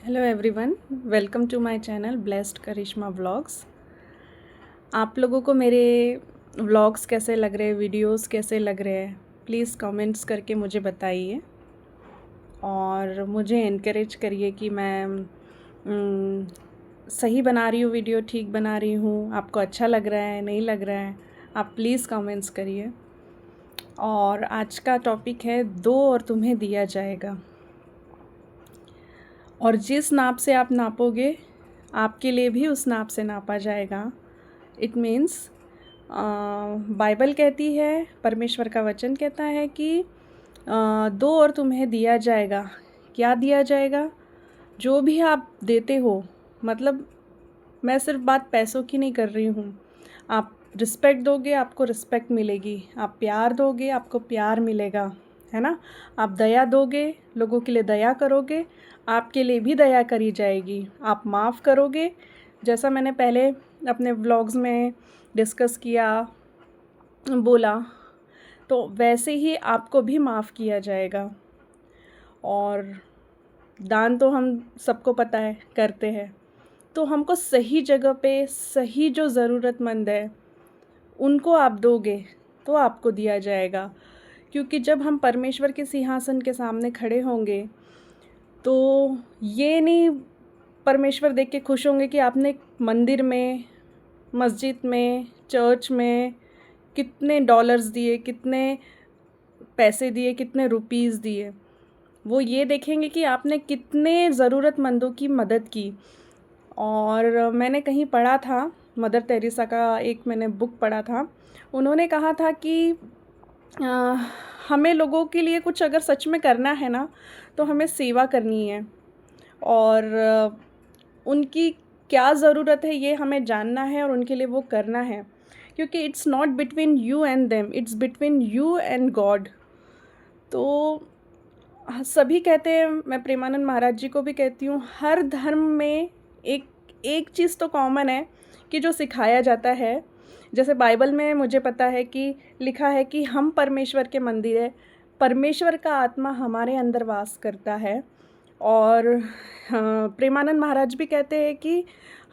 Hello everyone, welcome to my channel blessed Karishma vlogs. आप लोगों को मेरे व्लॉग्स कैसे लग रहे हैं, वीडियोस कैसे लग रहे हैं, प्लीज़ कमेंट्स करके मुझे बताइए और मुझे इनकरेज करिए कि मैं सही बना रही हूँ, वीडियो ठीक बना रही हूँ, आपको अच्छा लग रहा है नहीं लग रहा है। आप प्लीज़ कमेंट्स करिए। और आज का टॉपिक है दो और तुम्हें दिया जाएगा। और जिस नाप से आप नापोगे आपके लिए भी उस नाप से नापा जाएगा। इट मीन्स बाइबल कहती है, परमेश्वर का वचन कहता है कि दो और तुम्हें दिया जाएगा। क्या दिया जाएगा? जो भी आप देते हो, मतलब मैं सिर्फ बात पैसों की नहीं कर रही हूँ। आप रिस्पेक्ट दोगे, आपको रिस्पेक्ट मिलेगी। आप प्यार दोगे, आपको प्यार मिलेगा, है ना। आप दया दोगे, लोगों के लिए दया करोगे, आपके लिए भी दया करी जाएगी। आप माफ़ करोगे, जैसा मैंने पहले अपने व्लॉग्स में डिस्कस किया, बोला, तो वैसे ही आपको भी माफ़ किया जाएगा। और दान तो हम सबको पता है करते हैं, तो हमको सही जगह पे सही जो ज़रूरतमंद है उनको आप दोगे तो आपको दिया जाएगा। क्योंकि जब हम परमेश्वर के सिंहासन के सामने खड़े होंगे तो ये नहीं परमेश्वर देख के खुश होंगे कि आपने मंदिर में, मस्जिद में, चर्च में कितने डॉलर्स दिए, कितने पैसे दिए, कितने रुपीज़ दिए। वो ये देखेंगे कि आपने कितने ज़रूरतमंदों की मदद की। और मैंने कहीं पढ़ा था, मदर टेरेसा का एक मैंने बुक पढ़ा था। उन्होंने कहा था कि अ, हमें लोगों के लिए कुछ अगर सच में करना है ना, तो हमें सेवा करनी है। और उनकी क्या ज़रूरत है ये हमें जानना है और उनके लिए वो करना है। क्योंकि it's not between you and them, it's between you and God. तो सभी कहते हैं, मैं प्रेमानंद महाराज जी को भी कहती हूँ, हर धर्म में एक एक चीज़ तो कॉमन है कि जो सिखाया जाता है। जैसे बाइबल में मुझे पता है कि लिखा है कि हम परमेश्वर के मंदिर है, परमेश्वर का आत्मा हमारे अंदर वास करता है। और प्रेमानंद महाराज भी कहते हैं कि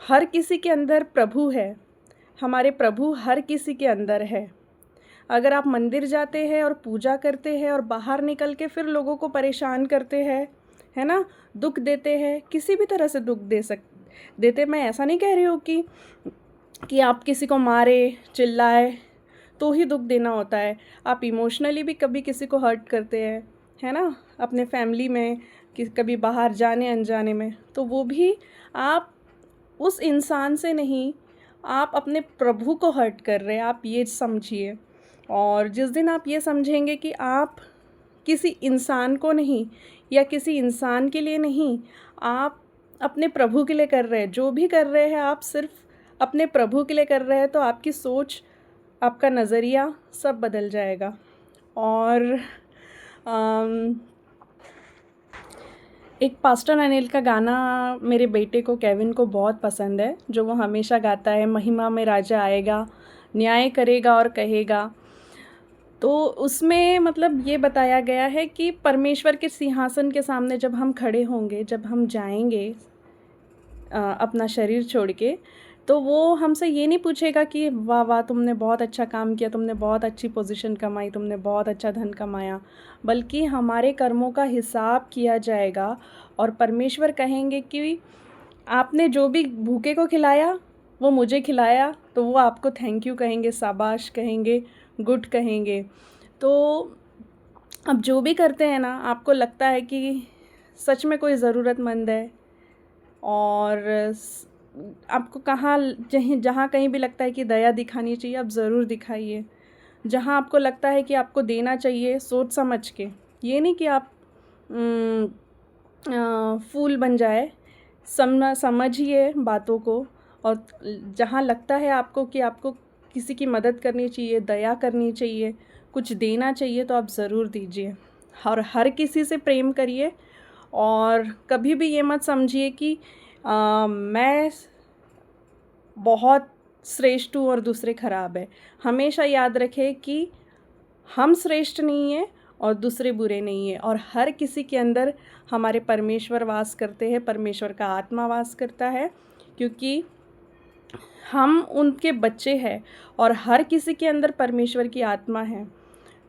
हर किसी के अंदर प्रभु है, हमारे प्रभु हर किसी के अंदर है। अगर आप मंदिर जाते हैं और पूजा करते हैं और बाहर निकल के फिर लोगों को परेशान करते हैं, है ना, दुख देते हैं, किसी भी तरह से दुख देते, मैं ऐसा नहीं कह रही हूँ कि आप किसी को मारे चिल्लाए तो ही दुख देना होता है। आप इमोशनली भी कभी किसी को हर्ट करते हैं, है ना, अपने फैमिली में, कि कभी बाहर जाने अनजाने में, तो वो भी आप उस इंसान से नहीं, आप अपने प्रभु को हर्ट कर रहे हैं, आप ये समझिए। और जिस दिन आप ये समझेंगे कि आप किसी इंसान को नहीं या किसी इंसान के लिए नहीं, आप अपने प्रभु के लिए कर रहे हैं, जो भी कर रहे हैं आप सिर्फ अपने प्रभु के लिए कर रहे हैं, तो आपकी सोच, आपका नज़रिया सब बदल जाएगा। और एक पास्टर अनिल का गाना मेरे बेटे को, केविन को बहुत पसंद है, जो वो हमेशा गाता है, महिमा में राजा आएगा, न्याय करेगा और कहेगा। तो उसमें मतलब ये बताया गया है कि परमेश्वर के सिंहासन के सामने जब हम खड़े होंगे, जब हम जाएंगे अपना शरीर छोड़ के, तो वो हमसे ये नहीं पूछेगा कि वाह वाह तुमने बहुत अच्छा काम किया, तुमने बहुत अच्छी पोजीशन कमाई, तुमने बहुत अच्छा धन कमाया, बल्कि हमारे कर्मों का हिसाब किया जाएगा। और परमेश्वर कहेंगे कि आपने जो भी भूखे को खिलाया वो मुझे खिलाया, तो वो आपको थैंक यू कहेंगे, शाबाश कहेंगे, गुड कहेंगे। तो अब जो भी करते हैं ना, आपको लगता है कि सच में कोई ज़रूरतमंद है, और आपको कहाँ जहाँ कहीं भी लगता है कि दया दिखानी चाहिए, आप ज़रूर दिखाइए। जहाँ आपको लगता है कि आपको देना चाहिए, सोच समझ के, ये नहीं कि आप फूल बन जाए, समझिए बातों को। और जहाँ लगता है आपको कि आपको किसी की मदद करनी चाहिए, दया करनी चाहिए, कुछ देना चाहिए, तो आप ज़रूर दीजिए। और हर किसी से प्रेम करिए। और कभी भी ये मत समझिए कि मैं बहुत श्रेष्ठ हूँ और दूसरे ख़राब है। हमेशा याद रखें कि हम श्रेष्ठ नहीं हैं और दूसरे बुरे नहीं है, और हर किसी के अंदर हमारे परमेश्वर वास करते हैं, परमेश्वर का आत्मा वास करता है, क्योंकि हम उनके बच्चे हैं और हर किसी के अंदर परमेश्वर की आत्मा है।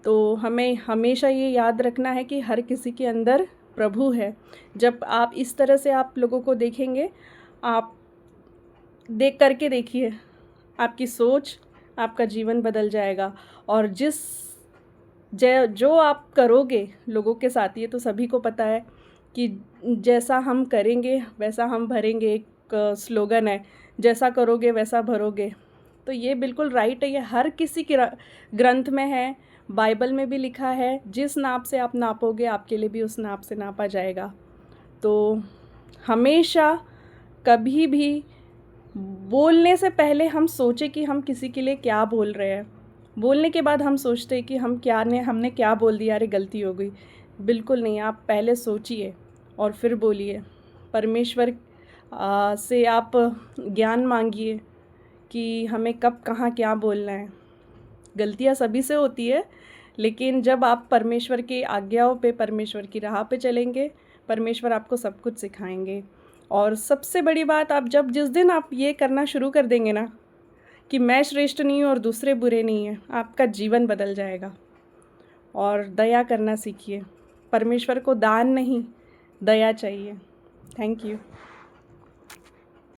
तो हमें हमेशा ये याद रखना है कि हर किसी के अंदर प्रभु है। जब आप इस तरह से आप लोगों को देखेंगे, आप देख करके देखिए, आपकी सोच, आपका जीवन बदल जाएगा। और जो आप करोगे लोगों के साथ, ये तो सभी को पता है कि जैसा हम करेंगे वैसा हम भरेंगे, एक स्लोगन है, जैसा करोगे वैसा भरोगे। तो ये बिल्कुल राइट है, ये हर किसी के ग्रंथ में है, बाइबल में भी लिखा है, जिस नाप से आप नापोगे आपके लिए भी उस नाप से नापा जाएगा। तो हमेशा कभी भी बोलने से पहले हम सोचें कि हम किसी के लिए क्या बोल रहे हैं। बोलने के बाद हम सोचते हैं कि हमने क्या बोल दिया, अरे गलती हो गई। बिल्कुल नहीं, आप पहले सोचिए और फिर बोलिए। परमेश्वर से आप ज्ञान मांगिए कि हमें कब कहाँ क्या बोलना है। गलतियाँ सभी से होती है, लेकिन जब आप परमेश्वर की आज्ञाओं पे, परमेश्वर की राह पे चलेंगे, परमेश्वर आपको सब कुछ सिखाएंगे। और सबसे बड़ी बात, आप जिस दिन आप ये करना शुरू कर देंगे ना कि मैं श्रेष्ठ नहीं हूँ और दूसरे बुरे नहीं हैं, आपका जीवन बदल जाएगा। और दया करना सीखिए। परमेश्वर को दान नहीं, दया चाहिए। Thank you.